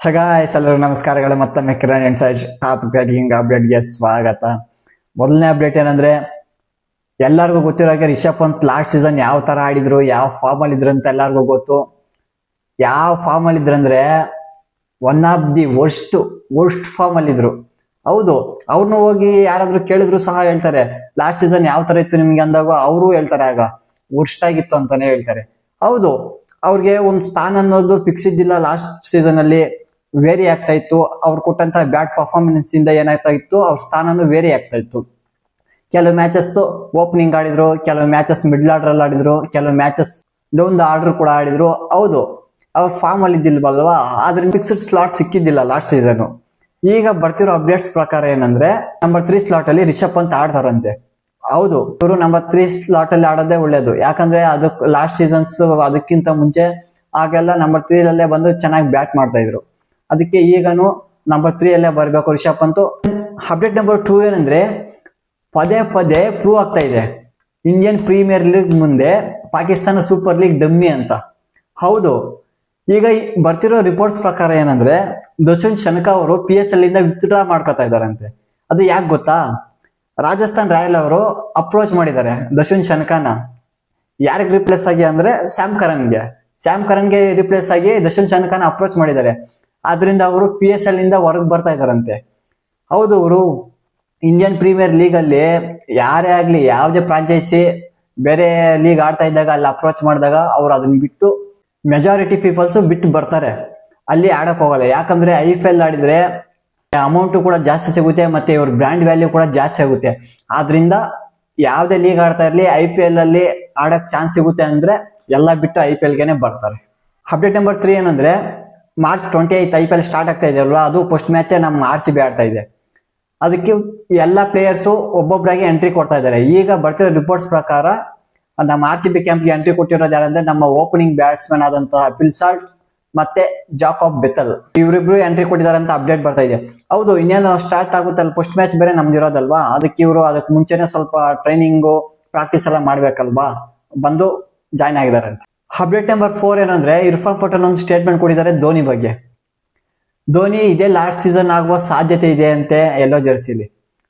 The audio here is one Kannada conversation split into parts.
ಹಗಾಯ್ಸ್ ಎಲ್ಲರೂ ನಮಸ್ಕಾರಗಳು. ಮತ್ತೊಮ್ಮೆ ಕಿರಣ್ ಇನ್ಸೈಡ್ ಟಾಪ್ ಬ್ಯಾಟಿಂಗ್ ಅಪ್ಡೇಟ್ಗೆ ಸ್ವಾಗತ. ಮೊದಲನೇ ಅಪ್ಡೇಟ್ ಏನಂದ್ರೆ, ಎಲ್ಲರಿಗೂ ಗೊತ್ತಿರೋ ಹಾಗೆ ರಿಷಬ್ ಪಂತ್ ಲಾಸ್ಟ್ ಸೀಸನ್ ಯಾವ ತರ ಆಡಿದ್ರು, ಯಾವ ಫಾರ್ಮ್ ಅಲ್ಲಿ ಇದ್ರು ಅಂತ ಎಲ್ಲರಿಗೂ ಗೊತ್ತು. ಯಾವ ಫಾರ್ಮ್ ಅಲ್ಲಿ ಇದ್ರಂದ್ರೆ one of the worst form ಅಲ್ಲಿ ಇದ್ರು. ಹೌದು, ಅವ್ರನ್ನ ಹೋಗಿ ಯಾರಾದ್ರೂ ಕೇಳಿದ್ರು ಸಹ ಹೇಳ್ತಾರೆ ಲಾಸ್ಟ್ ಸೀಸನ್ ಯಾವ ತರ ಇತ್ತು ನಿಮ್ಗೆ ಅಂದಾಗ ಅವರು ಹೇಳ್ತಾರೆ ಆಗ ವರ್ಸ್ಟ್ ಆಗಿತ್ತು ಅಂತಾನೆ ಹೇಳ್ತಾರೆ. ಹೌದು, ಅವ್ರಿಗೆ ಒಂದು ಸ್ಥಾನ ಅನ್ನೋದು ಫಿಕ್ಸ್ ಇದ್ದಿಲ್ಲ. ಲಾಸ್ಟ್ ಸೀಸನ್ ಅಲ್ಲಿ ವೇರಿ ಆಗ್ತಾ ಇತ್ತು. ಅವ್ರು ಕೊಟ್ಟಂತ ಬ್ಯಾಟ್ ಪರ್ಫಾರ್ಮೆನ್ಸ್ ಇಂದ ಏನಾಗ್ತಾ ಇತ್ತು, ಅವ್ರ ಸ್ಥಾನನೂ ವೇರಿ ಆಗ್ತಾ ಇತ್ತು. ಕೆಲವು ಮ್ಯಾಚಸ್ ಓಪನಿಂಗ್ ಆಡಿದ್ರು, ಕೆಲವು ಮ್ಯಾಚಸ್ ಮಿಡ್ಲ್ ಆರ್ಡರ್ ಅಲ್ಲಿ ಆಡಿದ್ರು, ಕೆಲವು ಮ್ಯಾಚಸ್ ಡೌನ್ ದ ಆರ್ಡರ್ ಕೂಡ ಆಡಿದ್ರು. ಹೌದು, ಅವ್ರ ಫಾರ್ಮ್ ಅಲ್ಲಿ ಇದ್ದಿಲ್ವಲ್ವಾ, ಆದ್ರಿಂದ ಫಿಕ್ಸ್ಡ್ ಸ್ಲಾಟ್ ಸಿಕ್ಕಿದ್ದಿಲ್ಲ ಲಾಸ್ಟ್ ಸೀಸನ್. ಈಗ ಬರ್ತಿರೋ ಅಪ್ಡೇಟ್ಸ್ ಪ್ರಕಾರ ಏನಂದ್ರೆ, ನಂಬರ್ 3 ಸ್ಲಾಟ್ ಅಲ್ಲಿ ರಿಷಬ್ ಪಂತ್ ಆಡ್ತಾರಂತೆ. ಹೌದು, ಇವರು ನಂಬರ್ 3 ಸ್ಲಾಟ್ ಅಲ್ಲಿ ಆಡೋದೇ ಒಳ್ಳೇದು. ಯಾಕಂದ್ರೆ ಅದಕ್ಕೆ ಲಾಸ್ಟ್ ಸೀಸನ್ಸ್ ಅದಕ್ಕಿಂತ ಮುಂಚೆ ಆಗೆಲ್ಲ ನಂಬರ್ 3 ಅಲ್ಲೇ ಬಂದು ಚೆನ್ನಾಗಿ ಬ್ಯಾಟ್ ಮಾಡ್ತಾ ಇದ್ರು. ಅದಕ್ಕೆ ಈಗನು ನಂಬರ್ 3 ಅಲ್ಲೇ ಬರ್ಬೇಕು ರಿಷಬ್ ಪಂತ್. ಅಪ್ಡೇಟ್ ನಂಬರ್ 2 ಏನಂದ್ರೆ, ಪದೇ ಪದೇ ಪ್ರೂವ್ ಆಗ್ತಾ ಇದೆ ಇಂಡಿಯನ್ ಪ್ರೀಮಿಯರ್ ಲೀಗ್ ಮುಂದೆ ಪಾಕಿಸ್ತಾನ ಸೂಪರ್ ಲೀಗ್ ಡಮ್ಮಿ ಅಂತ. ಹೌದು, ಈಗ ಬರ್ತಿರೋ ರಿಪೋರ್ಟ್ಸ್ ಪ್ರಕಾರ ಏನಂದ್ರೆ, ದರ್ಶನ್ ಶನಕಾ ಅವರು PSL ಇಂದ ವಿತ್ಡ್ರಾ ಮಾಡ್ಕೊತಾ ಇದಾರಂತೆ. ಅದು ಯಾಕೆ ಗೊತ್ತಾ, ರಾಜಸ್ಥಾನ್ ರಾಯಲ್ ಅವರು ಅಪ್ರೋಚ್ ಮಾಡಿದ್ದಾರೆ ದರ್ಶನ್ ಶನಕಾನ. ಯಾರಿಗೆ ರಿಪ್ಲೇಸ್ ಆಗಿ ಅಂದ್ರೆ ಸ್ಯಾಮ್ ಕರನ್ಗೆ ರಿಪ್ಲೇಸ್ ಆಗಿ ದರ್ಶನ್ ಶನಕಾನ ಅಪ್ರೋಚ್ ಮಾಡಿದ್ದಾರೆ. ಆದ್ರಿಂದ ಅವರು PSL ಇಂದ ಹೊರಗೆ ಬರ್ತಾ ಇದಾರಂತೆ. ಹೌದು, ಅವರು ಇಂಡಿಯನ್ ಪ್ರೀಮಿಯರ್ ಲೀಗ್ ಅಲ್ಲಿ ಯಾರೇ ಆಗ್ಲಿ, ಯಾವುದೇ ಫ್ರಾಂಚೈಸಿ ಬೇರೆ ಲೀಗ್ ಆಡ್ತಾ ಇದ್ದಾಗ ಅಲ್ಲಿ ಅಪ್ರೋಚ್ ಮಾಡಿದಾಗ ಅವ್ರು ಅದನ್ನ ಬಿಟ್ಟು ಮೆಜಾರಿಟಿ ಪೀಪಲ್ಸ್ ಬಿಟ್ಟು ಬರ್ತಾರೆ, ಅಲ್ಲಿ ಆಡಕ್ ಹೋಗಲ್ಲ. ಯಾಕಂದ್ರೆ IPL ಆಡಿದ್ರೆ ಅಮೌಂಟ್ ಕೂಡ ಜಾಸ್ತಿ ಸಿಗುತ್ತೆ, ಮತ್ತೆ ಇವ್ರ ಬ್ರ್ಯಾಂಡ್ ವ್ಯಾಲ್ಯೂ ಕೂಡ ಜಾಸ್ತಿ ಆಗುತ್ತೆ. ಆದ್ರಿಂದ ಯಾವ್ದೇ ಲೀಗ್ ಆಡ್ತಾ ಇರ್ಲಿ, IPL ಅಲ್ಲಿ ಆಡಕ್ ಚಾನ್ಸ್ ಸಿಗುತ್ತೆ ಅಂದ್ರೆ ಎಲ್ಲ ಬಿಟ್ಟು IPL ಗೆನೆ ಬರ್ತಾರೆ. ಅಪ್ಡೇಟ್ ನಂಬರ್ 3 ಏನಂದ್ರೆ, ಮಾರ್ಚ್ 28 IPL ಸ್ಟಾರ್ಟ್ ಆಗ್ತಾ ಇದೆ ಅಲ್ವಾ, ಅದು ಫಸ್ಟ್ ಮ್ಯಾಚ್ ನಮ್ಮ RCB ಆಡ್ತಾ ಇದೆ. ಅದಕ್ಕೆ ಎಲ್ಲ ಪ್ಲೇಯರ್ಸು ಒಬ್ಬೊಬ್ಬರಾಗಿ ಎಂಟ್ರಿ ಕೊಡ್ತಾ ಇದ್ದಾರೆ. ಈಗ ಬರ್ತಿರೋ ರಿಪೋರ್ಟ್ಸ್ ಪ್ರಕಾರ ನಮ್ಮ RCB ಕ್ಯಾಂಪ್ಗೆ ಎಂಟ್ರಿ ಕೊಟ್ಟಿರೋದು ಯಾರಂದ್ರೆ, ನಮ್ಮ ಓಪನಿಂಗ್ ಬ್ಯಾಟ್ಸ್ಮನ್ ಆದಂತಹ ಪಿಲ್ಸಾಲ್ಟ್ ಮತ್ತೆ ಜಾಕೋಬ್ ಬೆಥಲ್, ಇವರಿಬ್ರು ಎಂಟ್ರಿ ಕೊಟ್ಟಿದ್ದಾರೆ ಅಂತ ಅಪ್ಡೇಟ್ ಬರ್ತಾ ಇದೆ. ಹೌದು, ಇನ್ನೇನು ಸ್ಟಾರ್ಟ್ ಆಗುತ್ತಲ್ಲ, ಫಸ್ಟ್ ಮ್ಯಾಚ್ ಬೇರೆ ನಮ್ದಿರೋದಲ್ವಾ, ಅದಕ್ಕೆ ಇವರು ಅದಕ್ಕೆ ಮುಂಚೆನೆ ಸ್ವಲ್ಪ ಟ್ರೈನಿಂಗು ಪ್ರಾಕ್ಟೀಸ್ ಎಲ್ಲ ಮಾಡ್ಬೇಕಲ್ವಾ, ಬಂದು ಜಾಯ್ನ್ ಆಗಿದ್ದಾರೆ ಅಂತ. ಅಪ್ಡೇಟ್ ನಂಬರ್ 4 ಏನಂದ್ರೆ, ಇರ್ಫಾನ್ ಪಠಾಣ್ ಒಂದು ಸ್ಟೇಟ್ಮೆಂಟ್ ಕೊಟ್ಟಿದ್ದಾರೆ ಧೋನಿ ಬಗ್ಗೆ. ಧೋನಿ ಇದೇ ಲಾಸ್ಟ್ ಸೀಸನ್ ಆಗುವ ಸಾಧ್ಯತೆ ಇದೆ ಅಂತೆ ಎಲ್ಲೋ ಜೆರ್ಸಿಲಿ.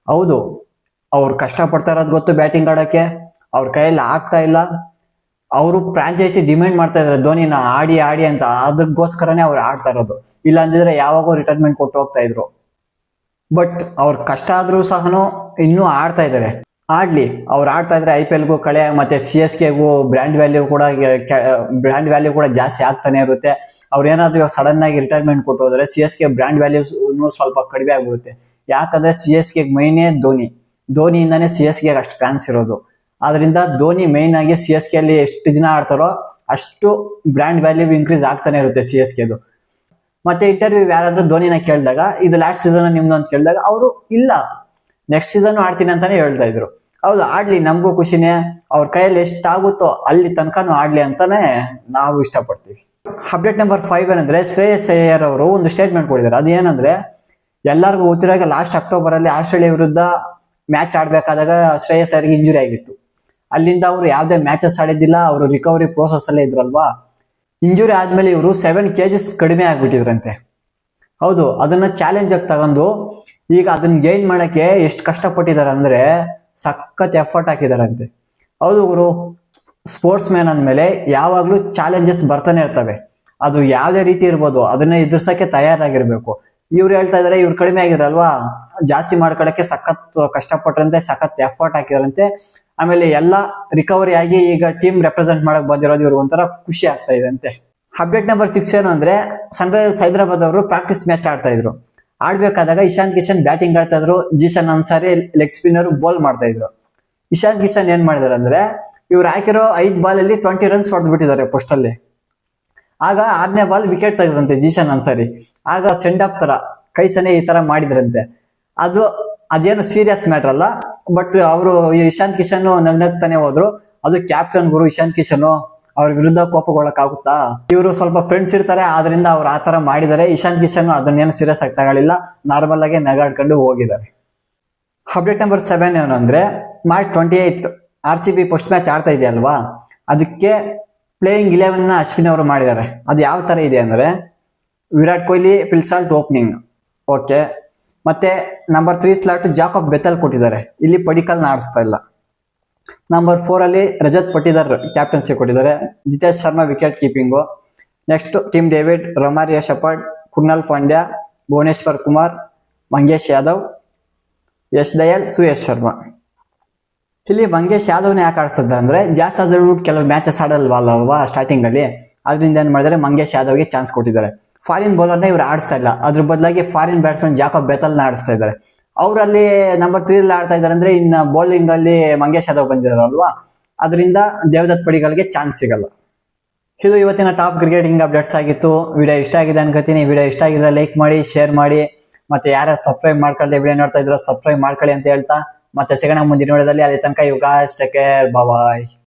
ಹೌದು, ಅವ್ರು ಕಷ್ಟ ಪಡ್ತಾ ಇರೋದು ಗೊತ್ತು ಬ್ಯಾಟಿಂಗ್ ಆಡೋಕೆ, ಅವ್ರ ಕೈಯಲ್ಲಿ ಆಗ್ತಾ ಇಲ್ಲ. ಅವರು ಫ್ರಾಂಚೈಸಿ ಡಿಮ್ಯಾಂಡ್ ಮಾಡ್ತಾ ಇದಾರೆ ಧೋನಿನ ಆಡಿ ಅಂತ, ಅದಕ್ಕೋಸ್ಕರನೇ ಅವ್ರು ಆಡ್ತಾ ಇರೋದು. ಇಲ್ಲ ಅಂದಿದ್ರೆ ಯಾವಾಗೋ ರಿಟೈರ್ಮೆಂಟ್ ಕೊಟ್ಟು ಹೋಗ್ತಾ ಇದ್ರು. ಬಟ್ ಅವ್ರ ಕಷ್ಟ ಆದ್ರೂ ಸಹನು ಇನ್ನೂ ಆಡ್ತಾ ಇದಾರೆ. ಆಡ್ಲಿ, ಅವ್ರು ಆಡ್ತಾ ಇದ್ರೆ IPLಗೂ ಕಳೆ, ಮತ್ತೆ CSKಗೂ ಬ್ರ್ಯಾಂಡ್ ವ್ಯಾಲ್ಯೂ ಕೂಡ ಜಾಸ್ತಿ ಆಗ್ತಾನೆ ಇರುತ್ತೆ. ಅವ್ರು ಏನಾದ್ರು ಇವಾಗ ಸಡನ್ ಆಗಿ ರಿಟೈರ್ಮೆಂಟ್ ಕೊಟ್ಟು ಹೋದ್ರೆ CSK ಬ್ರ್ಯಾಂಡ್ ವ್ಯಾಲ್ಯೂ ಸ್ವಲ್ಪ ಕಡಿಮೆ ಆಗ್ಬಿಡುತ್ತೆ. ಯಾಕಂದ್ರೆ CSK ಮೈನೇ ಧೋನಿಯಿಂದಾನೇ CSK ಅಷ್ಟು ಫ್ಯಾನ್ಸ್ ಇರೋದು. ಆದ್ರಿಂದ ಧೋನಿ ಮೈನ್ ಆಗಿ CSK ಅಲ್ಲಿ ಎಷ್ಟು ದಿನ ಆಡ್ತಾರೋ ಅಷ್ಟು ಬ್ರ್ಯಾಂಡ್ ವ್ಯಾಲ್ಯೂ ಇನ್ಕ್ರೀಸ್ ಆಗ್ತಾನೆ ಇರುತ್ತೆ CSKದು. ಮತ್ತೆ ಇಂಟರ್ವ್ಯೂ ಯಾರಾದ್ರೂ ಧೋನಿನ ಕೇಳಿದಾಗ, ಇದು ಲಾಸ್ಟ್ ಸೀಸನ್ ನಿಮ್ದು ಅಂತ ಕೇಳಿದಾಗ ಅವರು ಇಲ್ಲ, ನೆಕ್ಸ್ಟ್ ಸೀಸನ್ ಆಡ್ತೀನಿ ಅಂತಾನೆ ಹೇಳ್ತಾ ಇದ್ರು. ಹೌದು, ಆಡ್ಲಿ, ನಮಗೂ ಖುಷಿನೇ. ಅವ್ರ ಕೈಯಲ್ಲಿ ಎಷ್ಟಾಗುತ್ತೋ ಅಲ್ಲಿ ತನಕನೂ ಆಡ್ಲಿ ಅಂತಾನೆ ನಾವು ಇಷ್ಟಪಡ್ತೀವಿ. ಅಪ್ಡೇಟ್ ನಂಬರ್ 5 ಏನಂದ್ರೆ, ಶ್ರೇಯಸ್ ಅಯ್ಯರ್ ಅವರು ಒಂದು ಸ್ಟೇಟ್ಮೆಂಟ್ ಕೊಟ್ಟಿದ್ದಾರೆ. ಅದೇನಂದ್ರೆ, ಎಲ್ಲರಿಗೂ ಗೊತ್ತಿರೋ ಲಾಸ್ಟ್ ಅಕ್ಟೋಬರ್ ಅಲ್ಲಿ ಆಸ್ಟ್ರೇಲಿಯಾ ವಿರುದ್ಧ ಮ್ಯಾಚ್ ಆಡ್ಬೇಕಾದಾಗ ಶ್ರೇಯಸ್ ಅಯ್ಯರ್ಗೆ ಇಂಜುರಿ ಆಗಿತ್ತು. ಅಲ್ಲಿಂದ ಅವರು ಯಾವ್ದೇ ಮ್ಯಾಚಸ್ ಆಡಿದ್ದಿಲ್ಲ, ಅವರು ರಿಕವರಿ ಪ್ರೋಸೆಸ್ ಅಲ್ಲೇ ಇದ್ರಲ್ವಾ. ಇಂಜುರಿ ಆದ್ಮೇಲೆ ಇವರು 7 kgs ಕಡಿಮೆ ಆಗ್ಬಿಟ್ಟಿದ್ರಂತೆ. ಹೌದು, ಅದನ್ನ ಚಾಲೆಂಜ್ ಆಗಿ ತಗೊಂಡು ಈಗ ಅದನ್ನ ಗೈನ್ ಮಾಡಕ್ಕೆ ಎಷ್ಟು ಕಷ್ಟಪಟ್ಟಿದ್ದಾರೆ ಅಂದ್ರೆ ಸಖತ್ ಎಫರ್ಟ್ ಹಾಕಿದಾರಂತೆ. ಹೌದು, ಇವರು ಸ್ಪೋರ್ಟ್ಸ್ ಮ್ಯಾನ್ ಅಂದ್ಮೇಲೆ ಯಾವಾಗ್ಲೂ ಚಾಲೆಂಜಸ್ ಬರ್ತಾನೆ ಇರ್ತವೆ. ಅದು ಯಾವ್ದೇ ರೀತಿ ಇರ್ಬೋದು, ಅದನ್ನ ಎದುರ್ಸಕ್ಕೆ ತಯಾರಾಗಿರ್ಬೇಕು. ಇವ್ರು ಹೇಳ್ತಾ ಇದಾರೆ ಇವ್ರು ಕಡಿಮೆ ಆಗಿರಲ್ವಾ, ಜಾಸ್ತಿ ಮಾಡ್ಕೊಳಕ್ಕೆ ಸಖತ್ ಕಷ್ಟಪಟ್ರಂತೆ, ಸಖತ್ ಎಫರ್ಟ್ ಹಾಕಿದಾರಂತೆ. ಆಮೇಲೆ ಎಲ್ಲ ರಿಕವರಿ ಆಗಿ ಈಗ ಟೀಮ್ ರೆಪ್ರೆಸೆಂಟ್ ಮಾಡಕ್ ಬಂದಿರೋದು ಇವ್ರು ಒಂಥರ ಖುಷಿ ಆಗ್ತಾ ಇದೆ ಅಂತೆ. ಅಪ್ಡೇಟ್ ನಂಬರ್ 6 ಏನು ಅಂದ್ರೆ, ಸನ್ರೈಸರ್ಸ್ ಹೈದರಾಬಾದ್ ಅವರು ಪ್ರಾಕ್ಟೀಸ್ ಮ್ಯಾಚ್ ಆಡ್ತಾ ಇದ್ರು. ಆಡ್ಬೇಕಾದಾಗ ಇಶಾಂತ್ ಕಿಶನ್ ಬ್ಯಾಟಿಂಗ್ ಆಡ್ತಾ ಇದ್ರು, ಜೀಶನ್ ಅನ್ಸಾರಿ ಲೆಗ್ ಸ್ಪಿನ್ನರ್ ಬೋಲ್ ಮಾಡ್ತಾ ಇದ್ರು. ಇಶಾಂತ್ ಕಿಶನ್ ಏನ್ ಮಾಡಿದಾರೆ ಅಂದ್ರೆ, ಇವ್ರು ಹಾಕಿರೋ 5 ಬಾಲಲ್ಲಿ 20 ರನ್ಸ್ ಹೊಡೆದು ಬಿಟ್ಟಿದ್ದಾರೆ ಫಸ್ಟ್ ಅಲ್ಲಿ. ಆಗ 6ನೇ ಬಾಲ್ ವಿಕೆಟ್ ತೆಗೆದ್ರಂತೆ ಜೀಶನ್ ಅನ್ಸಾರಿ. ಆಗ ಸೆಂಡ್ ಆಫ್ ತರ ಕೈಸನೆ ಈ ತರ ಮಾಡಿದ್ರಂತೆ. ಅದೇನು ಸೀರಿಯಸ್ ಮ್ಯಾಟರ್ ಅಲ್ಲ, ಬಟ್ ಅವರು ಇಶಾಂತ್ ಕಿಶನ್ ನಗ್ನಗ್ತಾನೆ ಹೋದ್ರು. ಅದು ಕ್ಯಾಪ್ಟನ್ ಗುರು ಇಶಾಂತ್ ಕಿಶನ್, ಅವ್ರ ವಿರುದ್ಧ ಕೋಪಗೊಳ್ಳಕ್ ಆಗುತ್ತಾ? ಇವರು ಸ್ವಲ್ಪ ಫ್ರೆಂಡ್ಸ್ ಇರ್ತಾರೆ, ಆದ್ರಿಂದ ಅವ್ರು ಆತರ ಮಾಡಿದ್ದಾರೆ. ಇಶಾಂತ್ ಕಿಶನ್ ಅದನ್ನೇನು ಸೀರಿಯಸ್ ಆಗಿ ತಗೊಳ್ಳಿಲ್ಲ, ನಾರ್ಮಲ್ ಆಗಿ ನಗಾಡ್ಕೊಂಡು ಹೋಗಿದ್ದಾರೆ. ಅಪ್ಡೇಟ್ ನಂಬರ್ 7 ಏನು ಅಂದ್ರೆ, ಮಾರ್ಚ್ 28 RCB ಫಸ್ಟ್ ಮ್ಯಾಚ್ ಆಡ್ತಾ ಇದೆ ಅಲ್ವಾ, ಅದಕ್ಕೆ ಪ್ಲೇಯಿಂಗ್ 11 ಅಶ್ವಿನ್ ಅವರು ಮಾಡಿದ್ದಾರೆ. ಅದು ಯಾವ ತರ ಇದೆ ಅಂದ್ರೆ, ವಿರಾಟ್ ಕೊಹ್ಲಿ ಫಿಲ್ಸಾಲ್ಟ್ ಓಪನಿಂಗ್. ಓಕೆ, ಮತ್ತೆ ನಂಬರ್ 3 ಸ್ಲಾಟ್ ಜಾಕಬ್ ಬೆಥಲ್ ಕೊಟ್ಟಿದ್ದಾರೆ. ಇಲ್ಲಿ ಪಡಿಕಲ್ ಆಡಿಸ್ತಾ ಇಲ್ಲ. ನಂಬರ್ 4 ಅಲ್ಲಿ ರಜತ್ ಪಟಿದಾರ್ ಕ್ಯಾಪ್ಟನ್ಸಿ ಕೊಟ್ಟಿದ್ದಾರೆ. Jitesh Sharma wicket keeping. Next Tim David, Romario Shepherd, Krunal Pandya, Bhuvneshwar Kumar, Mangesh Yadav, Yash Dayal, Suyash Sharma. ಇಲ್ಲಿ ಮಂಗೇಶ್ ಯಾದವ್ನ ಯಾಕೆ ಆಡಿಸ್ತದ ಅಂದ್ರೆ ಜಾಸ್ ಹಜಲ್ವುಡ್ ಕೆಲವು ಮ್ಯಾಚಸ್ ಆಡಲ್ವಲ್ವಾ ಸ್ಟಾರ್ಟಿಂಗ್ ಅಲ್ಲಿ, ಅದರಿಂದ ಏನ್ ಮಾಡಿದ್ರೆ ಮಂಗೇಶ್ ಯಾದವ್ಗೆ ಚಾನ್ಸ್ ಕೊಟ್ಟಿದ್ದಾರೆ. ಫಾರಿನ್ ಬೌಲರ್ನ ಇವ್ರು ಆಡಿಸ್ತಾ ಇಲ್ಲ, ಅದ್ರ ಬದಲಾಗಿ ಫಾರಿನ್ ಬ್ಯಾಟ್ಸ್ಮನ್ ಜಾಕಬ್ ಬೆಥಲ್ನ ಆಡಿಸ್ತಾ ಇದ್ದಾರೆ. ಅವರಲ್ಲಿ ನಂಬರ್ 3 ಅಲ್ಲಿ ಆಡ್ತಾ ಇದ್ದಾರೆ ಅಂದ್ರೆ ಇನ್ನು ಬೌಲಿಂಗ್ ಅಲ್ಲಿ ಮಂಗೇಶ್ ಯಾದವ್ ಬಂದಿದಾರಲ್ವಾ, ಅದರಿಂದ ದೇವದತ್ ಪಡಿಕಲ್ಗೆ ಚಾನ್ಸ್ ಸಿಗಲ್ಲ. ಇದು ಇವತ್ತಿನ ಟಾಪ್ ಕ್ರಿಕೆಟಿಂಗ್ ಅಪ್ಡೇಟ್ಸ್ ಆಗಿತ್ತು. ವಿಡಿಯೋ ಇಷ್ಟ ಆಗಿದೆ ಅನ್ಕೋತೀನಿ. ವಿಡಿಯೋ ಇಷ್ಟ ಆಗಿದ್ರೆ ಲೈಕ್ ಮಾಡಿ, ಶೇರ್ ಮಾಡಿ, ಮತ್ತೆ ಯಾರು ಸಬ್ಸ್ಕ್ರೈಬ್ ಮಾಡ್ಕೊಳ್ಳದೆ ವಿಡಿಯೋ ನೋಡ್ತಾ ಇದ್ರು ಸಬ್ಸ್ಕ್ರೈಬ್ ಮಾಡ್ಕೊಳ್ಳಿ ಅಂತ ಹೇಳ್ತಾ ಮತ್ತೆ ಸಿಗೋಣ ಮುಂದಿನ ವಿಡಿಯೋದಲ್ಲಿ. ಅಲ್ಲಿ ತನಕ you guys take care, bye.